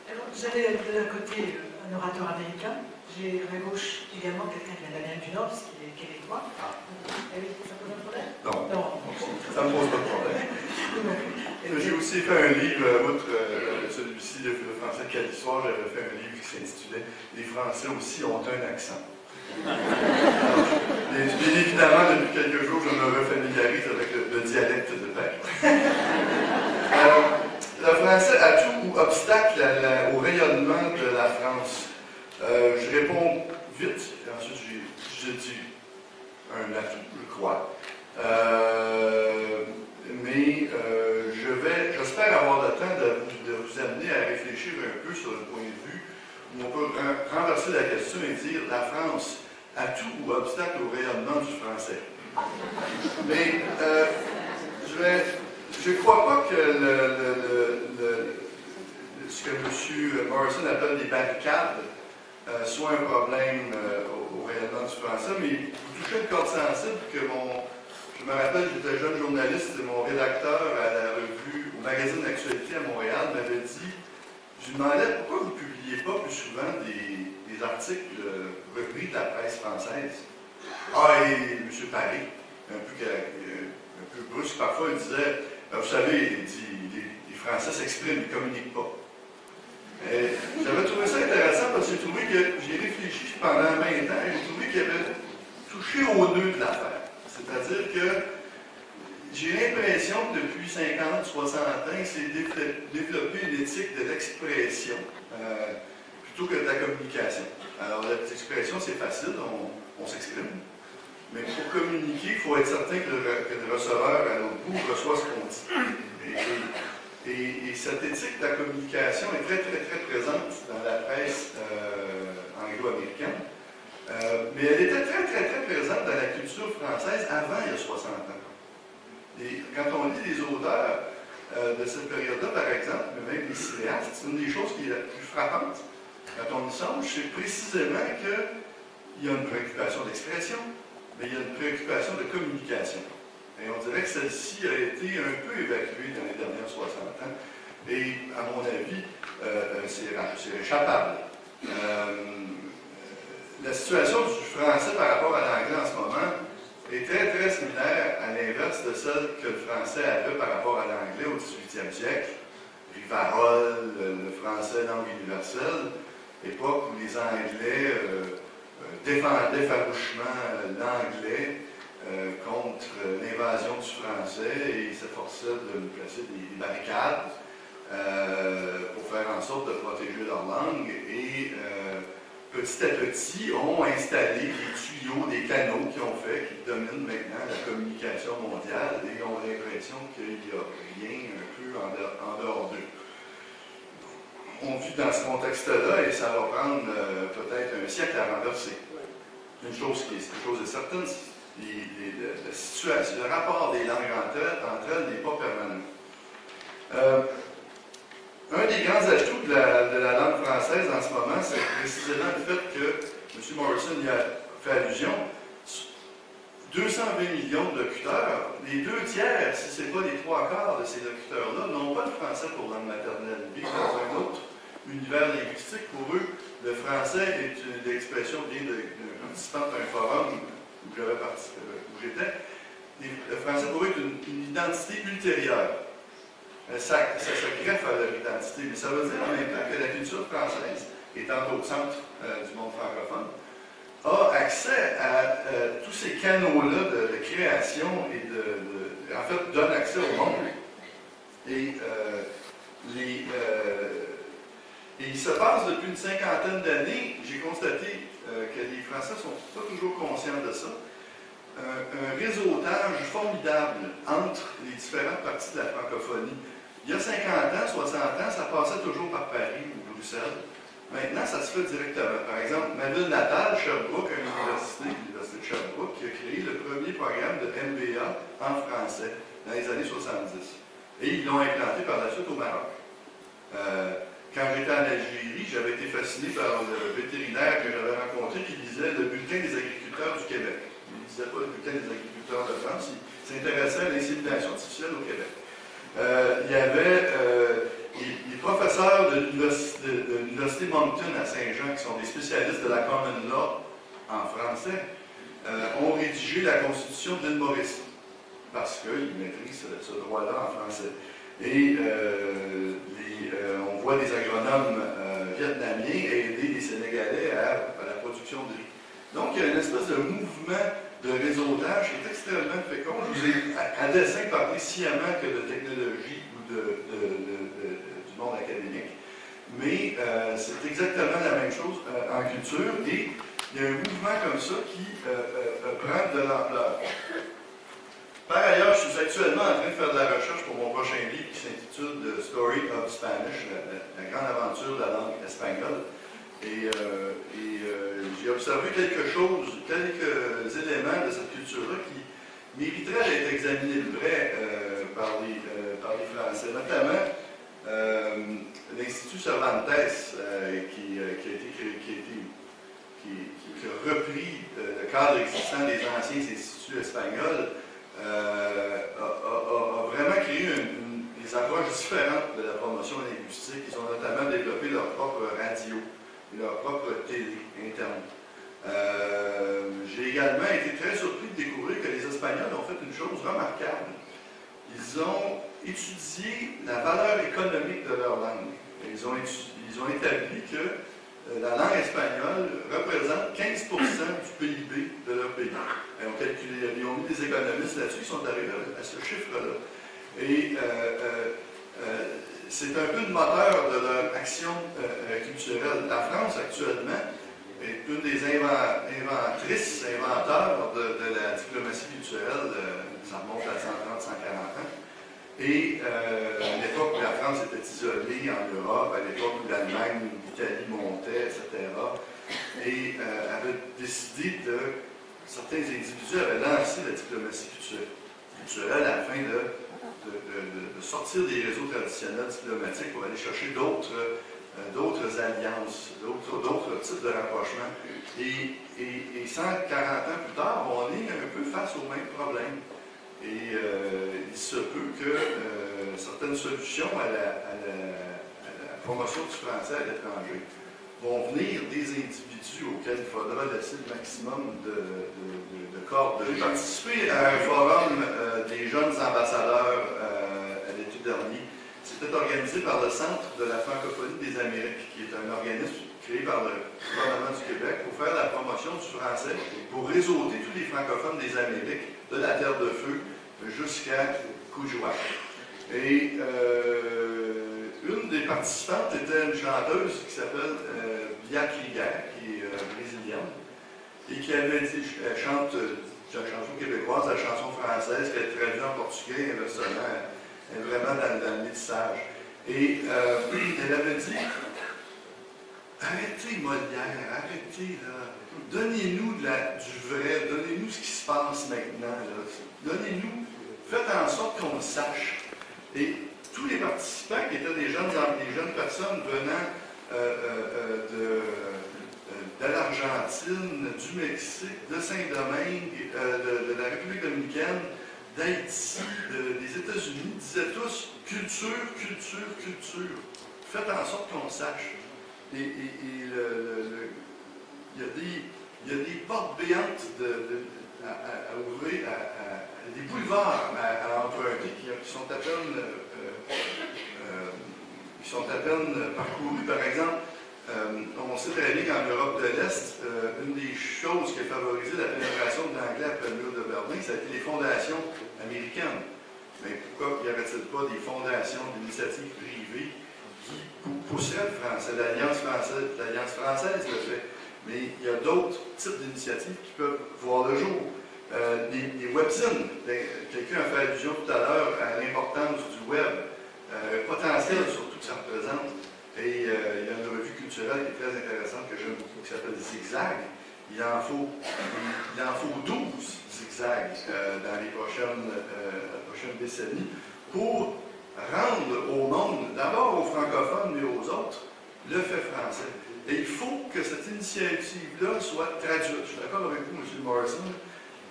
Alors, j'avais d'un côté un orateur américain, j'ai à gauche également quelqu'un qui vient d'Amérique du Nord, parce qu'il est québécois. Ça pose un problème? Non, non. Ça ne me pose pas de problème. J'ai aussi fait un livre, outre celui-ci, le français quelle histoire, j'avais fait un livre qui s'intitulait « Les Français aussi ont un accent ». Bien évidemment, depuis quelques jours, je me refamiliarise avec le dialecte de Paris. Le français, atout ou obstacle au rayonnement de la France? Je réponds vite, et ensuite je dis un atout, je crois. Mais j'espère avoir le temps de vous amener à réfléchir un peu sur le point de vue où on peut renverser la question et dire la France, atout ou obstacle au rayonnement du français. Mais je ne crois pas que ce que M. Morrison appelle des barricades soit un problème au rayonnement du français, mais vous touchez une corde sensible que je me rappelle, j'étais jeune journaliste et mon rédacteur à la revue, au magazine d'actualité à Montréal, m'avait dit, je lui demandais pourquoi vous ne publiez pas plus souvent des articles repris de la presse française. Ah, et M. Paris, un peu brusque parfois, il disait, vous savez, il dit, les Français s'expriment, ils ne communiquent pas. J'avais trouvé ça intéressant parce que j'ai trouvé que j'ai réfléchi pendant 20 ans et j'ai trouvé qu'il avait touché au nœud de l'affaire. C'est-à-dire que j'ai l'impression que depuis 50, 60 ans, il s'est développé une éthique de l'expression plutôt que de la communication. Alors, l'expression, c'est facile, on s'exprime. Mais pour communiquer, il faut être certain que le receveur à l'autre bout reçoit ce qu'on dit. Et cette éthique de la communication est très, très, très présente dans la presse anglo-américaine. Mais elle était très, très, très présente dans la culture française avant il y a 60 ans. Et quand on lit les auteurs de cette période-là, par exemple, mais même les cinéastes, c'est une des choses qui est la plus frappante quand on y songe, c'est précisément qu'il y a une préoccupation d'expression, mais il y a une préoccupation de communication. Et on dirait que celle-ci a été un peu évacuée dans les dernières 60 ans. Et, à mon avis, c'est réchappable. La situation du français par rapport à l'anglais en ce moment est très, très similaire à l'inverse de celle que le français avait par rapport à l'anglais au XVIIIe siècle. Rivarol, le français langue universelle, époque où les Anglais défendaient farouchement l'anglais contre l'invasion du français et s'efforçaient de placer des barricades pour faire en sorte de protéger leur langue et petit à petit ont installé des tuyaux, des canaux qui dominent maintenant la communication mondiale et ont l'impression qu'il n'y a rien un peu en dehors d'eux. On vit dans ce contexte-là et ça va prendre peut-être un siècle à renverser. Une chose est certaine, la situation, le rapport des langues entre elles n'est pas permanent. Un des grands atouts de la langue française en ce moment, c'est précisément le fait que, M. Morrison y a fait allusion, 220 millions de locuteurs, les 2 tiers, si ce n'est pas les 3 quarts de ces locuteurs-là, n'ont pas le français pour langue maternelle. Ils vivent dans un autre univers linguistique. Pour eux, le français est une expression bien de participant d'un forum où j'étais. Le français pour eux est une identité ultérieure. Ça se greffe à leur identité, mais ça veut dire en même temps que la culture française, étant au centre du monde francophone, a accès à tous ces canaux-là de création et en fait, donne accès au monde. Et il se passe depuis une cinquantaine d'années, j'ai constaté que les Français ne sont pas toujours conscients de ça, un réseautage formidable entre les différentes parties de la francophonie. Il y a 50 ans, 60 ans, ça passait toujours par Paris ou Bruxelles. Maintenant, ça se fait directement. Par exemple, ma ville natale, Sherbrooke, à l'université de Sherbrooke, qui a créé le premier programme de MBA en français dans les années 70. Et ils l'ont implanté par la suite au Maroc. Quand j'étais en Algérie, j'avais été fasciné par le vétérinaire que j'avais rencontré qui lisait le bulletin des agriculteurs du Québec. Il ne disait pas le bulletin des agriculteurs de France, il s'intéressait à l'insémination artificielle au Québec. Il y avait les professeurs de l'université Moncton à Saint-Jean, qui sont des spécialistes de la common law en français, ont rédigé la Constitution d'Île Maurice, parce qu'ils maîtrisent ce droit-là en français. Et on voit des agronomes vietnamiens aider les Sénégalais à la production de riz. Donc, il y a une espèce de mouvement de réseautage qui est extrêmement fécond. Je vous ai à dessein parlé sciemment que de technologie ou du monde académique, mais c'est exactement la même chose en culture, et il y a un mouvement comme ça qui prend de l'ampleur. Par ailleurs, je suis actuellement en train de faire de la recherche pour mon prochain livre qui s'intitule The Story of Spanish, la grande aventure de la langue espagnole. Et j'ai observé quelques éléments de cette culture-là qui mériteraient d'être examinés de près par les Français, notamment l'Institut Cervantes qui a repris le cadre existant des anciens instituts espagnols. A vraiment créé des approches différentes de la promotion linguistique. Ils ont notamment développé leur propre radio et leur propre télé interne. J'ai également été très surpris de découvrir que les Espagnols ont fait une chose remarquable. Ils ont étudié la valeur économique de leur langue. Ils ont établi que la langue espagnole représente 15% du PIB de leur pays. Ils ont mis des économistes là-dessus, ils sont arrivés à ce chiffre-là. Et c'est un peu le moteur de leur action culturelle. La France, actuellement, est une des inventeurs de la diplomatie culturelle. Ça remonte à 130, 140 ans. Et à l'époque où la France était isolée en Europe, à l'époque où l'Allemagne, l'Italie montaient, etc., et avait décidé certains individus avaient lancé la diplomatie culturelle afin de sortir des réseaux traditionnels diplomatiques pour aller chercher d'autres alliances, d'autres types de rapprochements. Et 140 ans plus tard, on est un peu face au même problème. Et il se peut que certaines solutions à la promotion du français à l'étranger vont venir des individus auxquels il faudra laisser le maximum de cordes. J'ai participé à un forum des jeunes ambassadeurs à l'été dernier. C'était organisé par le Centre de la francophonie des Amériques, qui est un organisme créé par le gouvernement du Québec pour faire la promotion du français, pour réseauter tous les francophones des Amériques, de la Terre de Feu jusqu'à Courchevel. Et une des participantes était une chanteuse qui s'appelle Bia Krieger, qui est brésilienne, et qui avait dit, elle chante la chanson québécoise, la chanson française, qu'elle traduit en portugais, inversement, elle est vraiment dans le métissage. Et elle avait dit, arrêtez Molière, arrêtez là, donnez-nous du vrai, donnez-nous ce qui se passe maintenant, là. Donnez-nous, faites en sorte qu'on le sache. Et tous les participants, qui étaient des jeunes personnes venant de l'Argentine, du Mexique, de Saint-Domingue, de la République dominicaine, d'Haïti, des États-Unis, disaient tous culture, culture, culture. Faites en sorte qu'on le sache. Et il y a des portes béantes à ouvrir, des boulevards à emprunter qui sont à peine parcourus. Par exemple, on sait très bien qu'en Europe de l'Est, une des choses qui a favorisé la pénétration de l'anglais après le mur de Berlin, ça a été les fondations américaines. Mais pourquoi n'y aurait-il pas des fondations d'initiatives privées qui pousseraient le français? L'Alliance française le fait. Mais il y a d'autres types d'initiatives qui peuvent voir le jour. Les webzines, quelqu'un a fait allusion tout à l'heure à l'importance du web, potentiel surtout que ça représente. Et il y a une revue culturelle qui est très intéressante que j'aime beaucoup, qui s'appelle Zigzag. Il en faut 12 zigzags dans les prochaines décennies pour rendre au monde, d'abord aux francophones mais aux autres, le fait français. Et il faut que cette initiative-là soit traduite. Je suis d'accord avec vous, M. Morrison.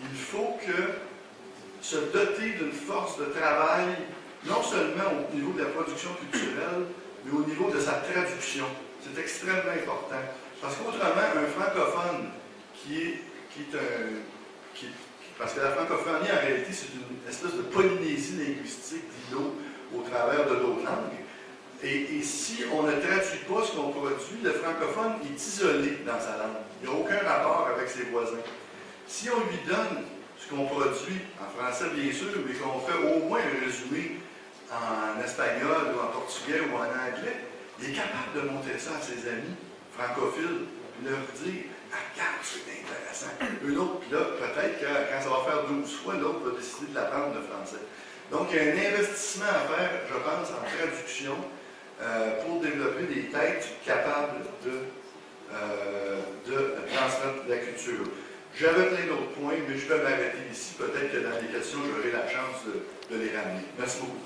Il faut se doter d'une force de travail, non seulement au niveau de la production culturelle, mais au niveau de sa traduction. C'est extrêmement important. Parce qu'autrement, un francophone parce que la francophonie, en réalité, c'est une espèce de polynésie linguistique d'îlots au travers de d'autres langues. Et si on ne traduit pas ce qu'on produit, le francophone est isolé dans sa langue. Il n'y a aucun rapport avec ses voisins. Si on lui donne ce qu'on produit, en français bien sûr, mais qu'on fait au moins un résumé en espagnol ou en portugais ou en anglais, il est capable de montrer ça à ses amis francophiles, puis leur dire « Ah, regarde, c'est intéressant ». Une autre, puis là, peut-être que quand ça va faire 12 fois, l'autre va décider de l'apprendre le français. Donc, il y a un investissement à faire, je pense, en traduction pour développer des têtes capables de transmettre la culture. J'avais plein d'autres points, mais je vais m'arrêter ici. Peut-être que dans les questions, j'aurai la chance de les ramener. Merci beaucoup.